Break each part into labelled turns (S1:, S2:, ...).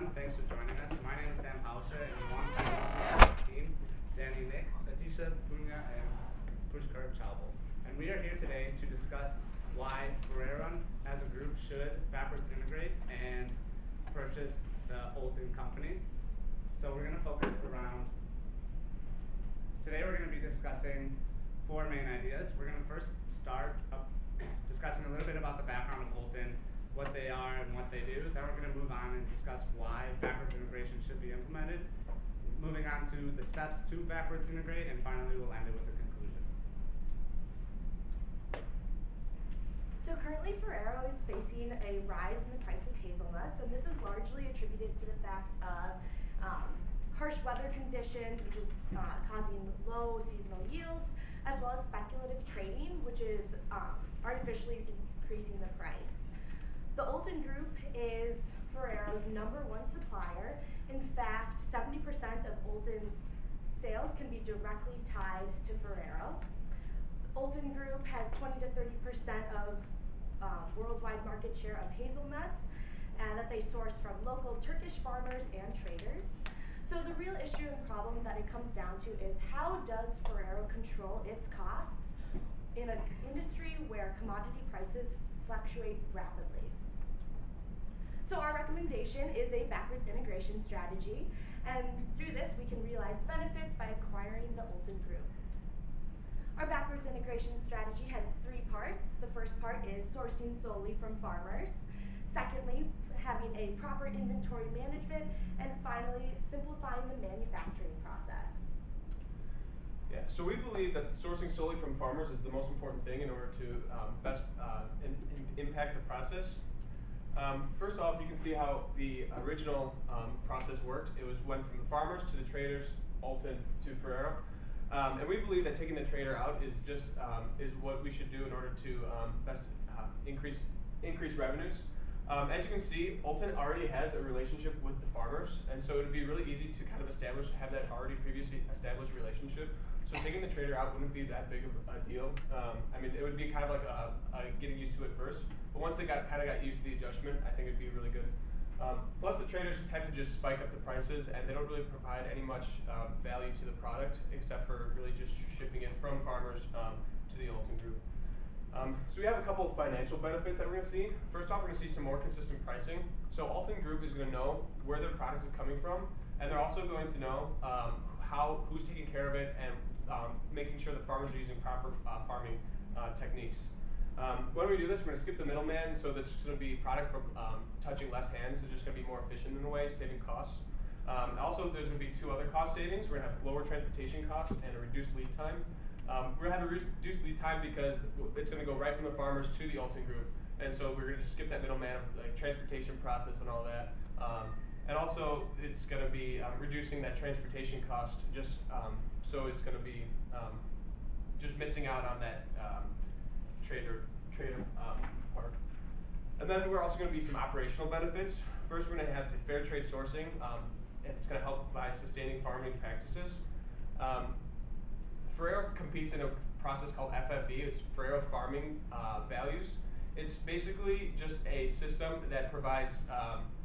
S1: everyone. Thanks for joining us. My name is Sam Hausha, and alongside my team, Danny Nick, Atisha Bunga, and Pushkar Chawbal. And we are here today to discuss why Ferrero as a group should backwards integrate and purchase the Olten company. So we're going to focus around, today we're going to be discussing four main ideas. We're going to first start discussing a little bit about the background of Olten, what they are and what they do. Then we're going to move on and discuss why backwards integration should be implemented. Moving on to the steps to backwards integrate, and finally we'll end it with a conclusion.
S2: So currently Ferrero is facing a rise in the price of hazelnuts, and this is largely attributed to the fact of harsh weather conditions, which is causing low seasonal yields, as well as speculative trading, which is artificially increasing the price. The Olten Group is Ferrero's #1 supplier. In fact, 70% of Olten's sales can be directly tied to Ferrero. Olten Group has 20 to 30% of worldwide market share of hazelnuts, and that they source from local Turkish farmers and traders. So the real issue and problem that it comes down to is, how does Ferrero control its costs in an industry where commodity prices fluctuate rapidly? So our recommendation is a backwards integration strategy, and through this we can realize benefits by acquiring the Olten Group. Our backwards integration strategy has three parts. The first part is sourcing solely from farmers. Secondly, having a proper inventory management, and finally, simplifying the manufacturing process.
S3: Yeah, so we believe that sourcing solely from farmers is the most important thing in order to best impact the process. First off, you can see how the original process worked. It went from the farmers to the traders, Olten to Ferrero. And we believe that taking the trader out is just is what we should do in order to best increase revenues. As you can see, Olten already has a relationship with the farmers, and so it would be really easy to kind of have that already previously established relationship. So taking the trader out wouldn't be that big of a deal. I mean, it would be kind of like getting used to it first, but once they kind of got used to the adjustment, I think it'd be really good. Plus, the traders tend to just spike up the prices, and they don't really provide any much value to the product, except for really just shipping it from farmers to the Olten Group. So we have a couple of financial benefits that we're going to see. First off, we're going to see some more consistent pricing. So Olten Group is going to know where their products are coming from, and they're also going to know who's taking care of it, and making sure that farmers are using proper farming techniques. When we do this, we're going to skip the middleman, so that's just going to be product from touching less hands. It's just going to be more efficient in a way, saving costs. Also, there's going to be two other cost savings. We're going to have lower transportation costs and a reduced lead time. We're going to have a reduced lead time because it's going to go right from the farmers to the Olten Group, and so we're going to just skip that middleman of like transportation process and all that. And also, it's going to be reducing that transportation cost, just so it's going to be just missing out on that trader part. And then we're also going to be some operational benefits. First, we're going to have the fair trade sourcing, and it's going to help by sustaining farming practices. Ferrero competes in a process called FFV. It's Ferrero Farming Values. It's basically just a system that provides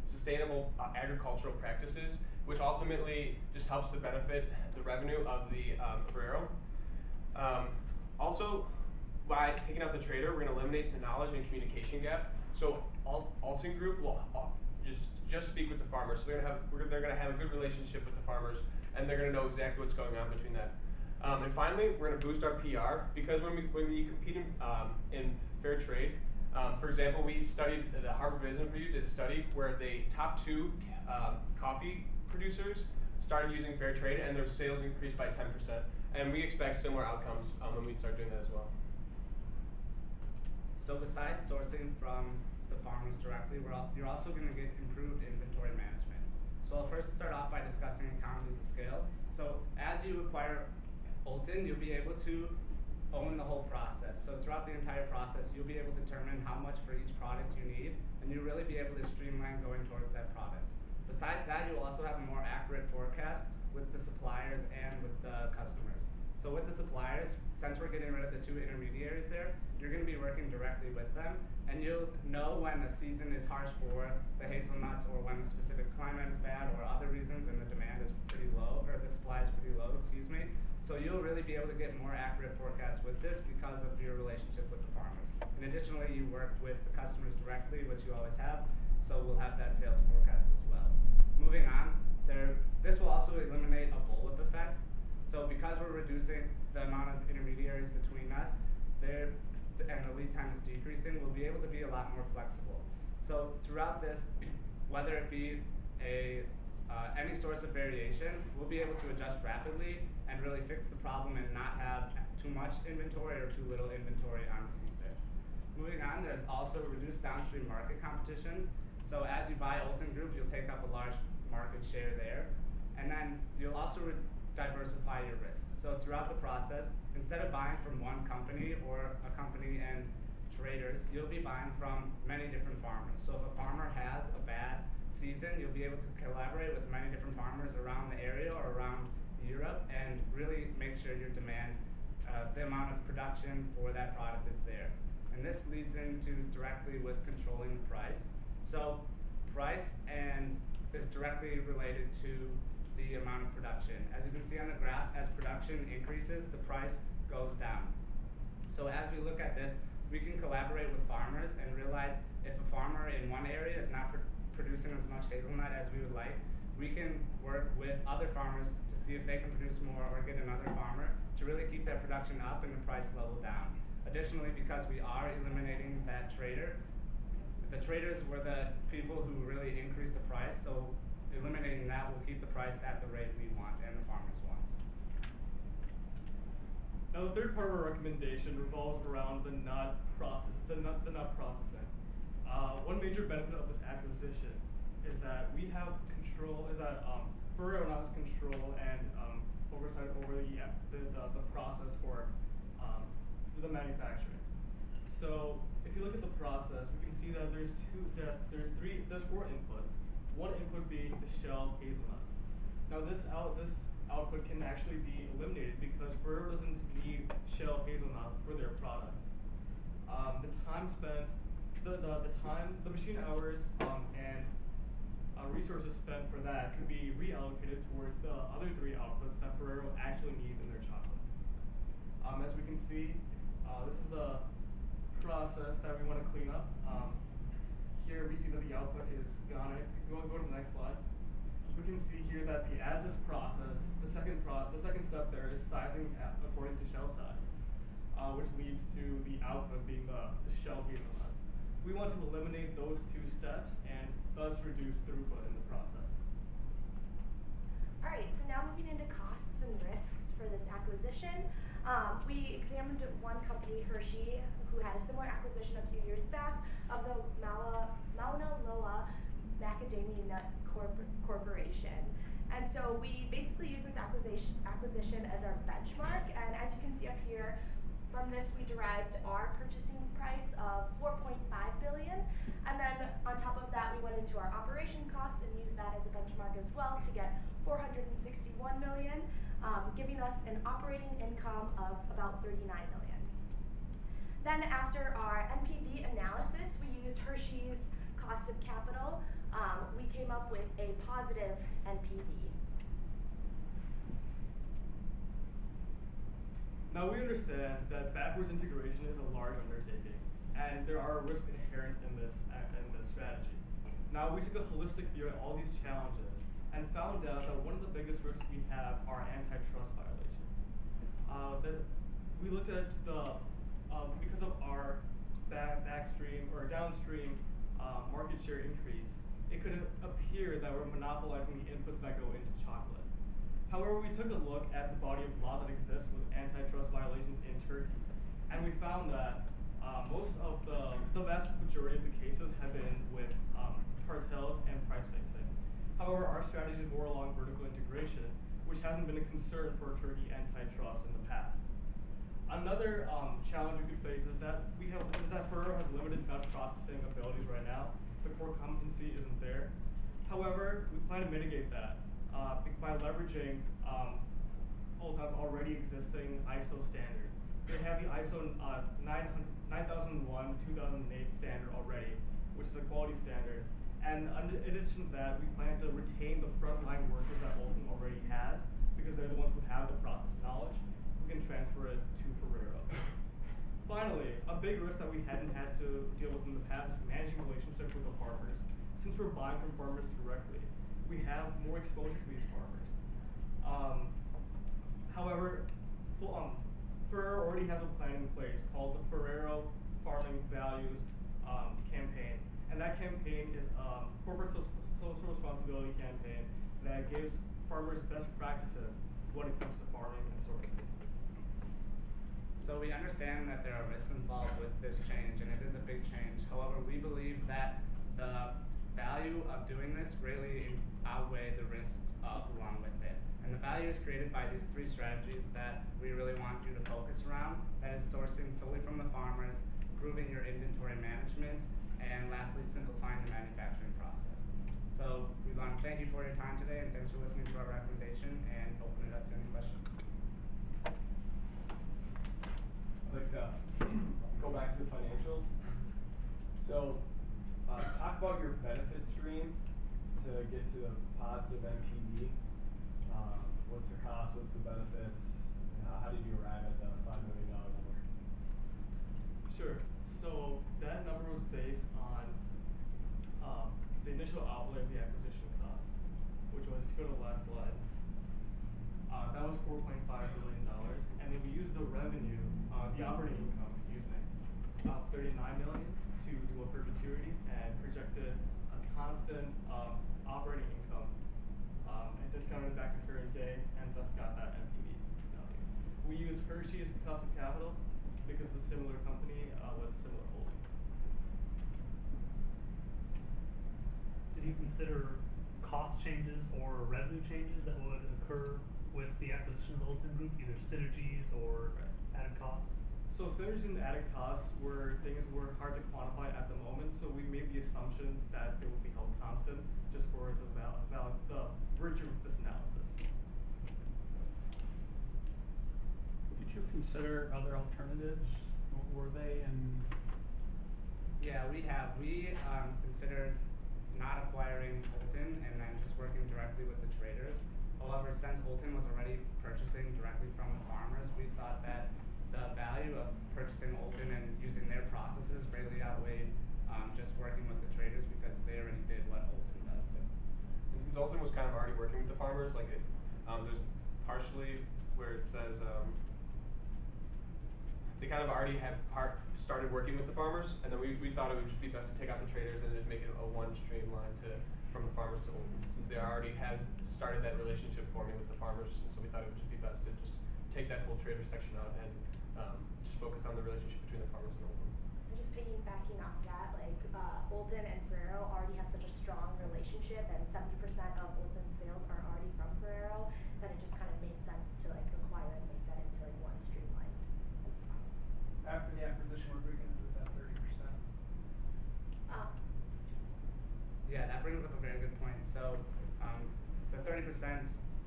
S3: sustainable agricultural practices, which ultimately just helps to benefit the revenue of the Ferrero. Also, by taking out the trader, we're going to eliminate the knowledge and communication gap. So Olten Group will just speak with the farmers. So they're going to have a good relationship with the farmers, and they're going to know exactly what's going on between that. And finally, we're going to boost our PR, because when we compete in fair trade, for example, we studied, the Harvard Business Review did a study where the top 2 coffee producers started using fair trade, and their sales increased by 10%. And we expect similar outcomes when we start doing that as well.
S1: So besides sourcing from the farmers directly, you're also going to get improved inventory management. So I'll first start off by discussing economies of scale. So as you acquire Olten, you'll be able to own the whole process. So throughout the entire process, you'll be able to determine how much for each product you need, and you'll really be able to streamline going towards that product. Besides that, you'll also have a more accurate forecast with the suppliers and with the customers. So with the suppliers, since we're getting rid of the two intermediaries there, you're going to be working directly with them, and you'll know when the season is harsh for the hazelnuts, or when the specific climate is bad, or other reasons, and the demand is pretty low, or the supply is pretty low, excuse me. So you'll really be able to get more accurate forecasts with this because of your relationship with the farmers. And additionally, you work with the customers directly, which you always have, so we'll have that sales forecast as well. Moving on, this will also eliminate a bullwhip effect. So because we're reducing the amount of intermediaries between us, and the lead time is decreasing, we'll be able to be a lot more flexible. So throughout this, whether it be any source of variation, we'll be able to adjust rapidly and really fix the problem and not have too much inventory or too little inventory on the season. Moving on, there's also reduced downstream market competition. So as you buy Olton Group, you'll take up a large market share there. And then you'll also diversify your risk. So throughout the process, instead of buying from one company or a company and traders, you'll be buying from many different farmers. So if a farmer has a bad season, you'll be able to collaborate with many different farmers around the area or around Europe and really make sure your demand, the amount of production for that product is there. And this leads into directly with controlling the price. So price is directly related to the amount of production. As you can see on the graph, as production increases, the price goes down. So as we look at this, we can collaborate with farmers and realize if a farmer in one area is not producing as much hazelnut as we would like, we can work with other farmers to see if they can produce more or get another farmer to really keep that production up and the price level down. Additionally, because we are eliminating that trader, the traders were the people who really increase the price, so eliminating that will keep the price at the rate we want and the farmers want.
S4: Now the third part of our recommendation revolves around the nut processing. One major benefit of this acquisition is that we have control, Ferrero now has control and oversight over the process for the manufacturing. So if you look at the process, we can see that there's four inputs. One input being the shell hazelnuts. Now this output can actually be eliminated because Ferrero doesn't need shell hazelnuts for their products. The time spent, the machine hours, and resources spent for that can be reallocated towards the other three outputs that Ferrero actually needs in their chocolate. As we can see, this is the process that we want to clean up. Here we see that the output is gone. If you want to go to the next slide, we can see here that the as-is process, the second step there is sizing according to shell size, which leads to the output being the shell hazelnuts. We want to eliminate those two steps and thus reduce throughput in the process.
S2: All right, so now moving into costs and risks for this acquisition. We examined one company, Hershey, who had a similar acquisition a few years back of the Mauna Loa Macadamia Nut Corporation. And so we basically use this acquisition as our benchmark. And as you can see up here, from this we derived our purchasing price of $4.5 billion. And then on top of that, we went into our operation costs and used that as a benchmark as well to get $461 million, giving us an operating income of about $39 million. Then after our NPV analysis, we used Hershey's cost of capital. We came up with a positive NPV.
S4: Now we understand that backwards integration is a large undertaking, and there are risks inherent in this strategy. Now we took a holistic view at all these challenges and found out that one of the biggest risks we have are antitrust violations. That we looked at because of our backstream or downstream market share increase, it could appear that we're monopolizing the inputs that go into chocolate. However, we took a look at the body of law that exists with antitrust violations in Turkey, and we found that the vast majority of the cases have been with cartels and price fixing. However, our strategy is more along vertical integration, which hasn't been a concern for Turkey antitrust in the past. Another challenge we could face is that Ferrero has limited nut processing abilities right now. The core competency isn't there. However, we plan to mitigate that by leveraging Oltan's already existing ISO standard. They have the ISO 9001 2008 standard already, which is a quality standard. And in addition to that, we plan to retain the frontline workers that Oltan already has, because they're the ones who have the process knowledge. We can transfer it to Ferrero. Finally, a big risk that we hadn't had to deal with in the past is managing relationships with the farmers. Since we're buying from farmers directly, we have more exposure to these farmers. However, Ferrero already has a plan in place called the Ferrero Farming Values campaign. And that campaign is a corporate social responsibility campaign that gives farmers best practices when it comes to farming and sourcing.
S1: So we understand that there are risks involved with this change, and it is a big change. However, we believe that the value of doing this greatly outweigh the risks along with it. And the value is created by these three strategies that we really want you to focus around. That is sourcing solely from the farmers, improving your inventory management, and lastly, simplifying the manufacturing process. So we want to thank you for your time today, and thanks for listening to our recommendation, and open it up to any questions.
S3: I'd like to go back to the financials. So talk about your benefit stream to get to the positive NPV. What's the cost, what's the benefits, how did you arrive at the $5 million number?
S4: Sure. So that number was based on the initial outlay of the acquisition cost, which was, if you go to the last slide, that was $4.5 billion. And then we used the revenue, the operating income, of $39 million to do a perpetuity and projected a constant operating income and discounted back to current day, and thus got that NPV value. We used Hershey's cost of capital because it's a similar company with similar holdings.
S5: Did you consider cost changes or revenue changes that would occur with the acquisition of the Oltan Group, either synergies or added costs?
S4: So synergies and added costs were things that were hard to quantify at the moment, so we made the assumption that they will be held constant just for the virtue of this analysis.
S6: Did you consider other alternatives? What were they? And
S1: Yeah, we have. We considered not acquiring Oltan and then just working directly with the traders. However, since Oltan was already purchasing directly from the farmers, we thought that the value of purchasing Oltan and using their processes greatly outweighed just working with the traders, because they already did what Oltan does.
S3: And since Oltan was kind of already working with the farmers, like there's partially where it says they kind of already have started working with the farmers, and then we thought it would just be best to take out the traders and just make it a one streamline from the farmers to Oltan, since they already have started that relationship forming with the farmers. So we thought it would just be best to just take that whole trader section out and just focus on the relationship between the farmers and Oltan.
S2: And just piggybacking off that, like Oltan and Ferrero already have such a strong relationship, and 70% of Oltan's sales are already from Ferrero, that it just kind of made sense to like acquire and make that into like one streamlined process.
S7: After the acquisition, we're bringing it with that 30%.
S1: Yeah, that brings up a very good point. So the 30%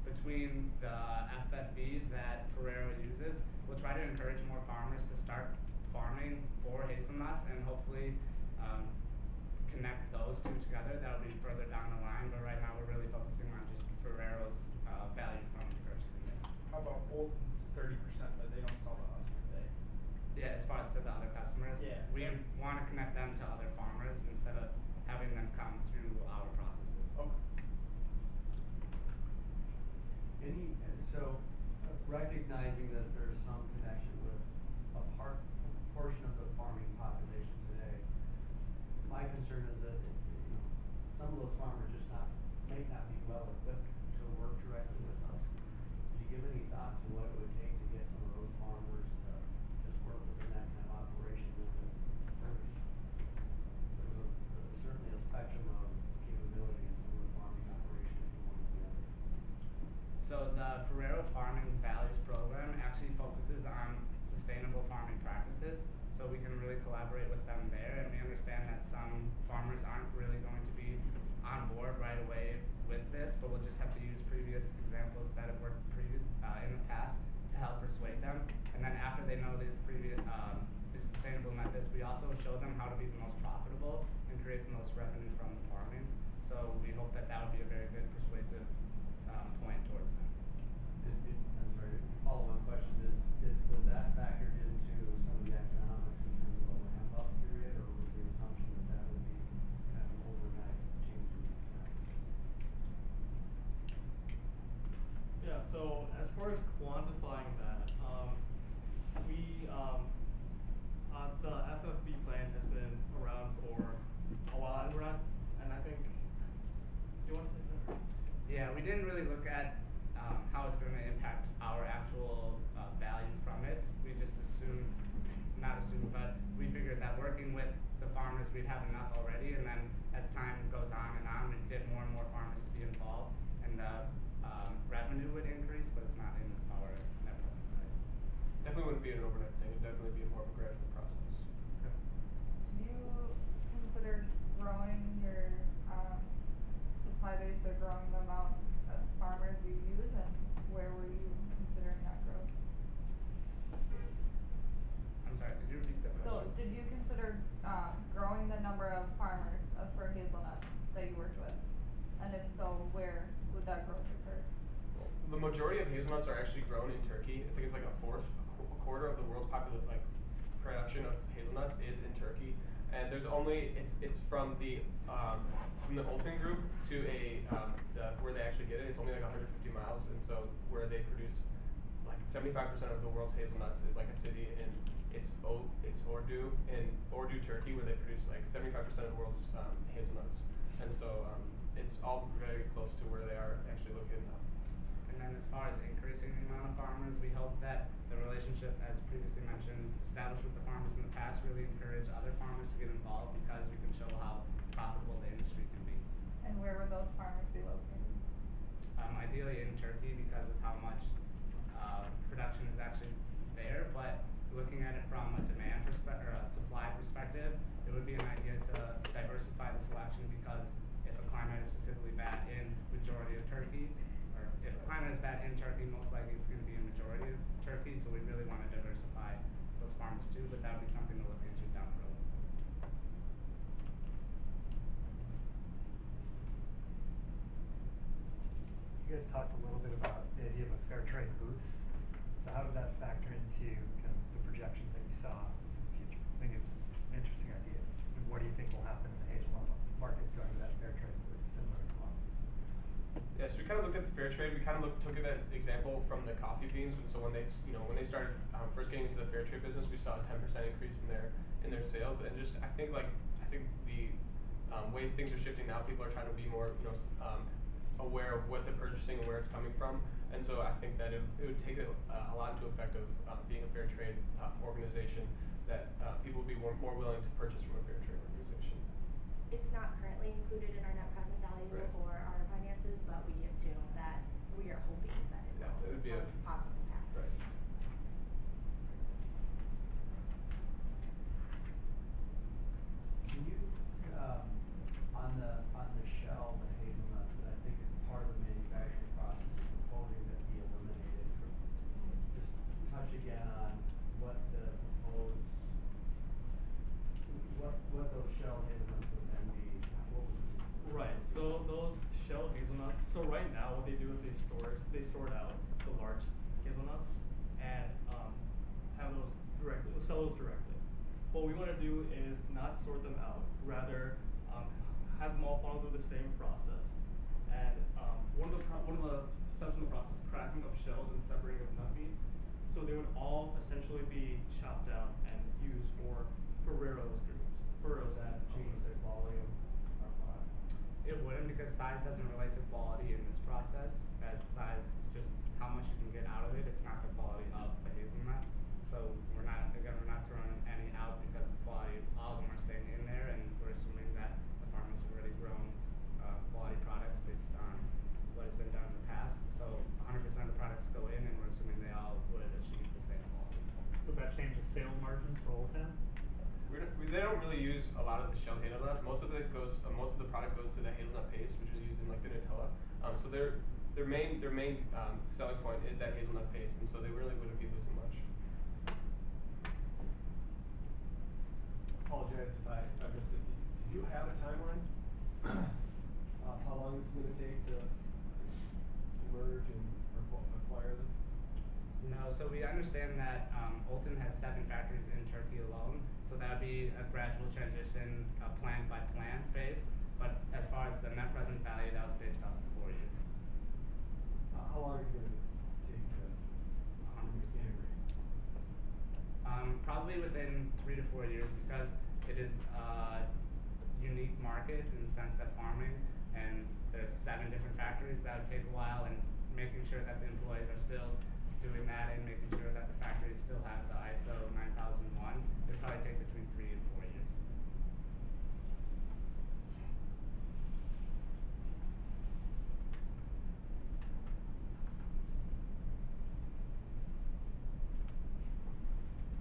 S1: between the FFB that Ferrero uses will try to encourage more farmers to start farming for hazelnuts, and hopefully connect those two together. That'll be further down the line, but right now we're really focusing on just Ferrero's value from purchasing this.
S7: How about Oltan's 30% that they don't sell to us today?
S1: Yeah, as far as to the other customers,
S7: Yeah.
S1: we want to connect them to other farmers instead of having them come through our processes.
S7: Okay.
S8: Recognizing that there's some connection with a portion of the farming population today, my concern is that some of those farmers just may not be well equipped to work directly with us. Did you give any thought to what it would take to get some of those farmers to just work within that kind of operation? There's certainly a spectrum of capability in some of the farming operations from one to the other.
S1: So the Ferrero Farming Values Program actually focuses on sustainable farming practices, so we can really collaborate with them there, and we understand that some farmers aren't really going to be on board right away with this, but we'll just have to use previous examples that have worked in the past to help persuade them. And then after they know these sustainable methods, we also show them how to be the most profitable and create the most revenue from the farming. So we hope that that would be a very good persuasive point towards them.
S8: I'm sorry, follow-on question was that factored into some of the economics in terms of a ramp-up period, or was the assumption that would be kind of an overnight change in the economics?
S4: Yeah, so as far as quantifying that, the FFV plan has been around for a while, and I think, do you want to take that?
S1: Yeah, we didn't really look at how it's going to impact our actual value from it. We just but we figured that working with the farmers, we'd have enough already, and then as time goes on, we get more and more farmers to be involved, and the revenue would increase, but it's not in our net present value.
S3: Definitely wouldn't be an overnight thing. It'd definitely be more of a gradual process.
S9: Do you consider growing your supply base or growing the amount of farmers you use, and where were you considering that growth?
S1: I'm sorry, could you repeat that
S9: So,
S1: question?
S9: did you consider growing the number of farmers for hazelnuts that you worked with? And if so, where would that growth occur?
S3: The majority of hazelnuts are actually grown in Turkey. I think it's like a quarter of the world's production of hazelnuts is in Turkey. And there's only it's from the Olten group to where they actually get it. It's only like 150 miles, and so where they produce like 75% of the world's hazelnuts is like a city in it's Ordu in Ordu, Turkey, where they produce like 75% of the world's hazelnuts, and so it's all very close to where they are actually located now.
S1: And then as far as increasing the amount of farmers, we hope that the relationship, as previously mentioned, established with the farmers in the past, really encourage other farmers to get involved, because we can show how profitable the industry can be.
S9: And where would those farmers be located?
S1: Ideally in Turkey, because of how much production is actually there, but looking at it from a demand perspective or a supply perspective, it would be an idea to diversify the selection, because if a climate is specifically bad in majority of Turkey, or if a climate is bad in Turkey, most likely it's going to be in majority of Turkey, so we really want to diversify those farmers too, but that would be something to look into down the road.
S10: You guys talked a little bit about the idea of a fair trade boost. So how did that factor into kind of the projections that you saw in the future? I think it's an interesting idea. And what do you think will happen in the hazelnut market going to that fair trade boost, similar to coffee?
S3: Yeah, so we kind of looked at the fair trade. We kind of took that example from the coffee beans, and so when they started first getting into the fair trade business, we saw a 10% increase in their sales, and just I think the way things are shifting now, people are trying to be more aware of what they're purchasing and where it's coming from, and so I think that it would take a lot into effect of being a fair trade organization, that people would be more willing to purchase from a fair trade organization.
S2: It's not currently included in our net present value
S3: Right.
S2: or our finances, but we assume that we are hoping that it
S3: Yeah,
S2: will
S3: it would be
S2: have a positive impact.
S3: Right.
S8: Can you, on the shell, the hazelnuts that I think is part of the manufacturing process, is proposing that be eliminated, just touch again on what the proposed, what those shell hazelnuts would then be, what would be?
S4: Right. So those shell hazelnuts. So right now, what they do is they sort out the large hazelnuts and sell those directly. What we want to do is not sort them out, rather have them all follow through the same process. And one of the steps in the process is cracking of shells and separating of nut meats. So they would all essentially be chopped out and used for Ferrero's groups. Ferrero's
S8: That change the quality of our product.
S1: It wouldn't, because size doesn't relate to quality in this process, as size is just how much you can get out of it. It's not the quality of the hazelnut. So we're not throwing any out because of quality. All of them are staying in there, and we're assuming that the farmers have already grown quality products based on what has been done in the past. So 100% of the products go in, and we're assuming they all would achieve the same quality.
S5: Would that change the sales margins for Old Town?
S3: They don't really use a lot of the shelled hazelnuts. Most of the product goes to the hazelnut paste, which is used in like the Nutella. So their main selling point is that hazelnut paste, and so they really wouldn't be losing much.
S11: Apologize if I missed it. Do you have a timeline? How long this is going to take to merge and acquire them?
S1: No, so we understand that Olton has 7 factories in Turkey alone, so that would be a gradual transition, plant by plant base. But as far as the net present value, that was based off of 4 years.
S11: How long is it going to take to integrate?
S1: Probably within 3 to 4 years, because it is a unique market in the sense that farming, and there's 7 different factories. That would take a while, and making sure that the employees are still doing that and making sure that the factories still have the ISO 9001, it'd probably take between 3 and 4 years.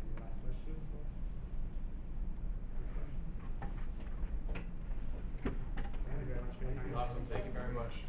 S1: Any last questions? Thank you very much for your time.
S3: Awesome. Thank you very much.